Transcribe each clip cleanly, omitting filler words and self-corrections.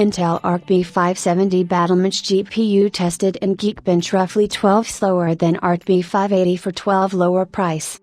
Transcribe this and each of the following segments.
Intel Arc B570 Battlemage GPU tested in Geekbench roughly 12 slower than Arc B580 for 12 lower price.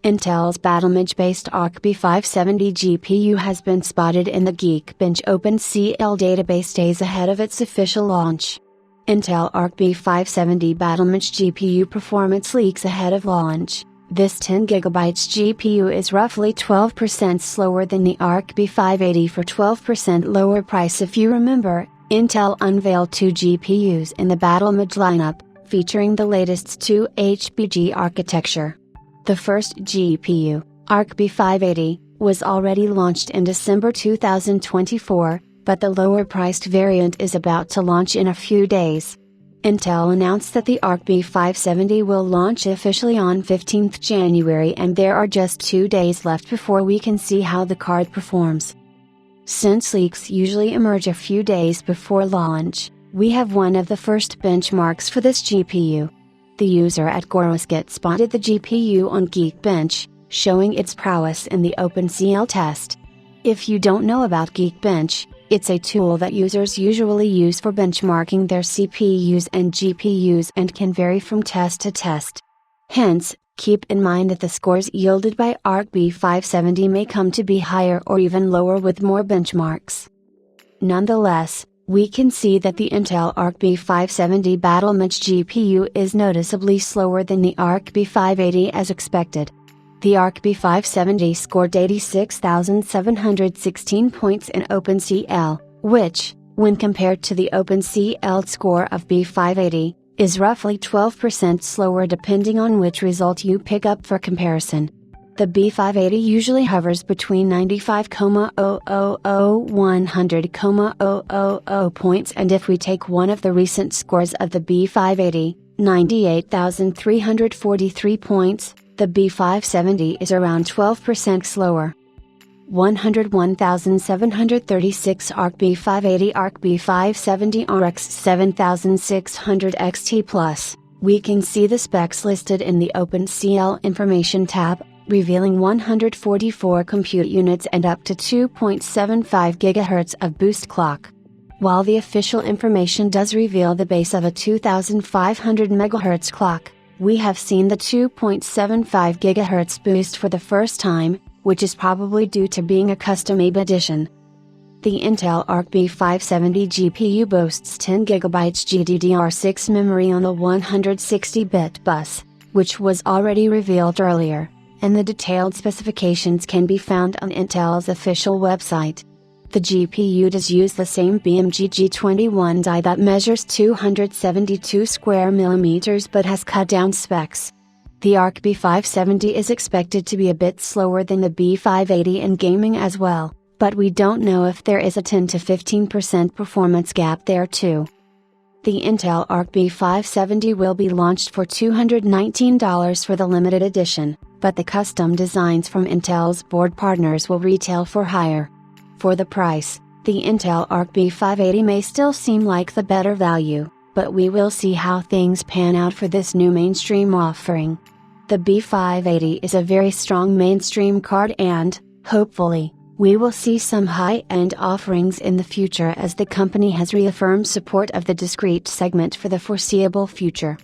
Intel's Battlemage-based Arc B570 GPU has been spotted in the Geekbench OpenCL database days ahead of its official launch. Intel Arc B570 Battlemage GPU performance leaks ahead of launch. This 10GB GPU is roughly 12% slower than the Arc B580 for 12% lower price. If you remember, Intel unveiled two GPUs in the Battlemage lineup, featuring the latest 2HBG architecture. The first GPU, Arc B580, was already launched in December 2024, but the lower-priced variant is about to launch in a few days. Intel announced that the Arc B570 will launch officially on 15th January, and there are just 2 days left before we can see how the card performs. Since leaks usually emerge a few days before launch, we have one of the first benchmarks for this GPU. The user at Gorosket spotted the GPU on Geekbench, showing its prowess in the OpenCL test. If you don't know about Geekbench, it's a tool that users usually use for benchmarking their CPUs and GPUs and can vary from test to test. Hence, keep in mind that the scores yielded by Arc B570 may come to be higher or even lower with more benchmarks. Nonetheless, we can see that the Intel Arc B570 Battlemage GPU is noticeably slower than the Arc B580 as expected. The Arc B570 scored 86,716 points in OpenCL, which, when compared to the OpenCL score of B580, is roughly 12% slower depending on which result you pick up for comparison. The B580 usually hovers between 95,000–100,000 points, and if we take one of the recent scores of the B580, 98,343 points, the B570 is around 12% slower. 101,736 Arc B580 Arc B570 RX 7600 XT+. We can see the specs listed in the OpenCL Information tab, revealing 144 compute units and up to 2.75 GHz of boost clock. While the official information does reveal the base of a 2500 MHz clock, we have seen the 2.75 GHz boost for the first time, which is probably due to being a custom-made edition. The Intel Arc B570 GPU boasts 10GB GDDR6 memory on a 160-bit bus, which was already revealed earlier, and the detailed specifications can be found on Intel's official website. The GPU does use the same BMG G21 die that measures 272 square millimeters but has cut down specs. The Arc B570 is expected to be a bit slower than the B580 in gaming as well, but we don't know if there is a 10 to 15% performance gap there too. The Intel Arc B570 will be launched for $219 for the limited edition, but the custom designs from Intel's board partners will retail for higher. For the price, the Intel Arc B580 may still seem like the better value, but we will see how things pan out for this new mainstream offering. The B580 is a very strong mainstream card and, hopefully, we will see some high-end offerings in the future as the company has reaffirmed support of the discrete segment for the foreseeable future.